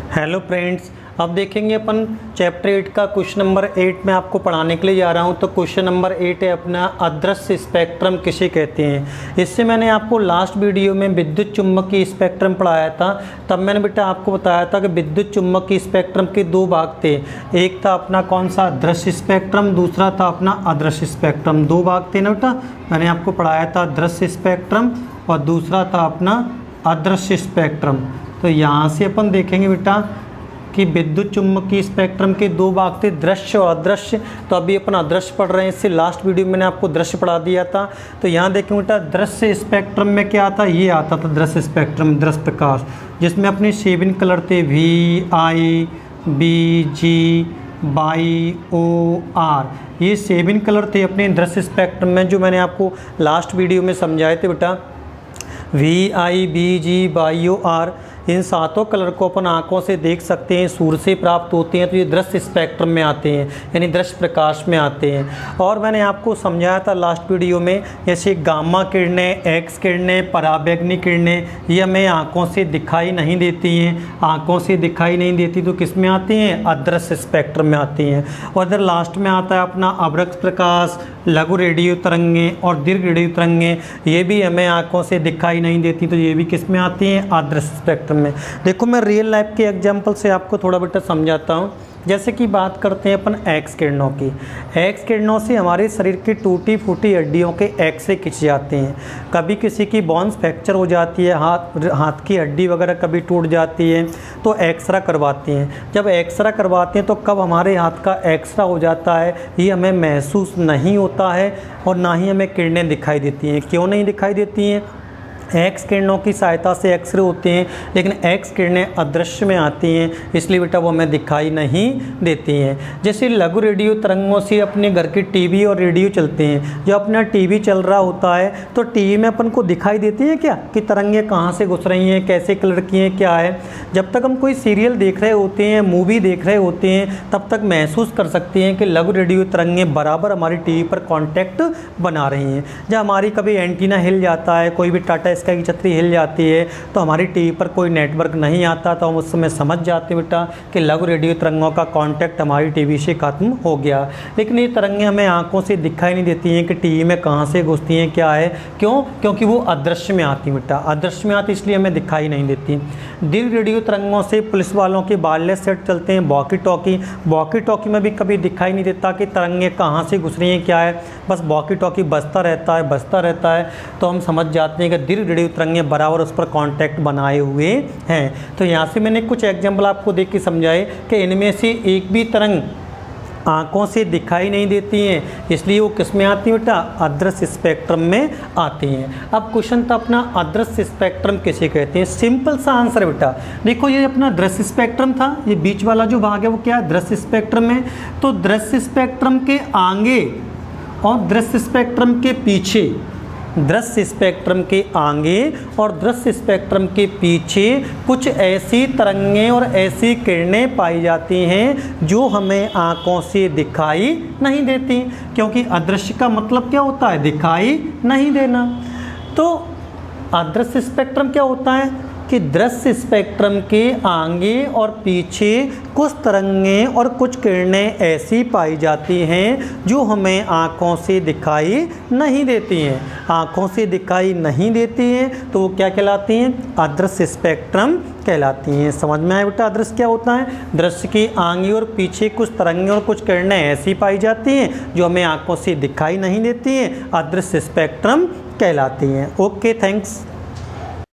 Hello friends, अब देखेंगे अपन chapter 8 का क्वेश्चन नंबर 8 में आपको पढ़ाने के लिए जा रहा हूं। तो क्वेश्चन नंबर 8 है अपना अदृश्य स्पेक्ट्रम किसे कहते हैं। इससे मैंने आपको लास्ट वीडियो में विद्युत चुम्बकीय स्पेक्ट्रम पढ़ाया था। तब मैंने बेटा आपको बताया था कि विद्युत चुम्बकीय स्पेक्ट्रम के दो भाग थे। एक था अपना कौन सा दृश्य स्पेक्ट्रम, दूसरा था अपना अदृश्य स्पेक्ट्रम। दो भाग थे ना बेटा, मैंने आपको पढ़ाया था दृश्य स्पेक्ट्रम और दूसरा था अपना अदृश्य स्पेक्ट्रम। तो यहाँ से अपन देखेंगे बेटा कि विद्युत चुम्बकीय स्पेक्ट्रम के दो भाग थे, दृश्य और अदृश्य। तो अभी अपन अदृश्य पढ़ रहे हैं, इससे लास्ट वीडियो में मैंने आपको दृश्य पढ़ा दिया था। तो यहाँ देखेंगे बेटा दृश्य स्पेक्ट्रम में क्या आता, ये आता था दृश्य स्पेक्ट्रम, दृश्य प्रकाश, जिसमें अपने 7 कलर थे VIBGYOR। ये 7 कलर थे अपने दृश्य स्पेक्ट्रम में, जो मैंने आपको लास्ट वीडियो में समझाए थे बेटा। VIBGYOR इन सातों कलर को अपन आँखों से देख सकते हैं, सूर्य से प्राप्त होते हैं। तो ये दृश्य स्पेक्ट्रम में आते हैं, यानी दृश्य प्रकाश में आते हैं। और मैंने आपको समझाया था लास्ट वीडियो में, जैसे गामा किरणें, एक्स किरणें, पराबैंगनी किरणें, ये हमें आँखों से दिखाई नहीं देती हैं। आँखों से दिखाई नहीं देती तो किस में आती हैं, अदृश्य स्पेक्ट्रम में आती हैं। और इधर लास्ट में आता है अपना अवरक्त प्रकाश, लघु रेडियो तरंगें और दीर्घ रेडियो तरंगें, ये भी हमें आँखों से दिखाई नहीं देती, तो ये भी किस में आती हैं, अदृश्य स्पेक्ट्रम में। देखो मैं रियल लाइफ के एग्जांपल से आपको थोड़ा बेटा समझाता हूँ। जैसे कि बात करते हैं अपन एक्स किरणों की। एक्स किरणों से हमारे शरीर की टूटी फूटी हड्डियों के एक्स रे खिंच जाते हैं। कभी किसी की बोन्स फ्रैक्चर हो जाती है, हाथ की हड्डी वगैरह कभी टूट जाती है, तो एक्सरा करवाते हैं। जब एक्सरा करवाते हैं तो कब हमारे हाथ का एक्सरा हो जाता है, ये हमें महसूस नहीं होता है और ना ही हमें किरणें दिखाई देती हैं। क्यों नहीं दिखाई देती हैं? एक्स किरणों की सहायता से एक्सरे होते हैं, लेकिन एक्स किरणें अदृश्य में आती हैं, इसलिए बेटा वो हमें दिखाई नहीं देती हैं। जैसे लघु रेडियो तरंगों से अपने घर के टीवी और रेडियो चलते हैं। जो अपना टीवी चल रहा होता है तो टीवी में अपन को दिखाई देती है क्या कि तरंगें कहाँ से घुस रही हैं, कैसे कलर की हैं, क्या है। जब तक हम कोई सीरियल देख रहे होते हैं, मूवी देख रहे होते हैं, तब तक महसूस कर सकते हैं कि लघु रेडियो तरंगें बराबर हमारी टीवी पर कॉन्टैक्ट बना रही हैं। जब हमारी कभी एंटीना हिल जाता है, कोई भी टाटा स्काई की छतरी हिल जाती है, तो हमारी टीवी पर कोई नेटवर्क नहीं आता, तो हम उस समय समझ जाते बेटा कि लघु रेडियो तरंगों का कांटेक्ट हमारी टीवी से खत्म हो गया। लेकिन ये तरंगें हमें आंखों से दिखाई नहीं देती हैं कि टीवी में कहाँ से घुसती हैं, क्या है, क्यों? क्योंकि वो अदृश्य में आती बेटा, अदृश्य में आती, इसलिए हमें दिखाई नहीं देती। दीर्घ रेडियो तरंगों से पुलिस वालों के वायरलेस सेट चलते हैं, वॉकी टॉकी। वॉकी टॉकी में भी कभी दिखाई नहीं देता कि तरंगें कहाँ से घुस रही हैं, क्या है, बस वॉकी टॉकी बजता रहता है, तो हम समझ जाते हैं कि दीर्घ रेडियो तरंगें बराबर उस पर कांटेक्ट बनाए हुए हैं। तो यहाँ से मैंने कुछ एग्जाम्पल आपको देख के समझाए कि इनमें से एक भी तरंग आँखों से दिखाई नहीं देती हैं, इसलिए वो किस में आती हैं बेटा, अदृश्य स्पेक्ट्रम में आती हैं। अब क्वेश्चन था अपना अदृश्य स्पेक्ट्रम किसे कहते हैं। सिंपल सा आंसर है बेटा। देखो ये अपना दृश्य स्पेक्ट्रम था, ये बीच वाला जो भाग है वो क्या है, दृश्य स्पेक्ट्रम है। तो दृश्य स्पेक्ट्रम के आगे और दृश्य स्पेक्ट्रम के पीछे, दृश्य स्पेक्ट्रम के आगे और दृश्य स्पेक्ट्रम के पीछे कुछ ऐसी तरंगें और ऐसी किरणें पाई जाती हैं जो हमें आँखों से दिखाई नहीं देती, क्योंकि अदृश्य का मतलब क्या होता है, दिखाई नहीं देना। तो अदृश्य स्पेक्ट्रम क्या होता है कि दृश्य स्पेक्ट्रम के आगे और पीछे कुछ तरंगें और कुछ किरणें ऐसी पाई जाती हैं जो हमें आँखों से दिखाई नहीं देती हैं। आँखों से दिखाई नहीं देती हैं तो वो क्या कहलाती हैं, अदृश्य स्पेक्ट्रम कहलाती हैं। समझ में आया बेटा अदृश्य क्या होता है। दृश्य के आगे और पीछे कुछ तरंगें और कुछ किरणें ऐसी पाई जाती हैं जो हमें आँखों से दिखाई नहीं देती हैं, अदृश्य स्पेक्ट्रम कहलाती हैं। Okay, thanks.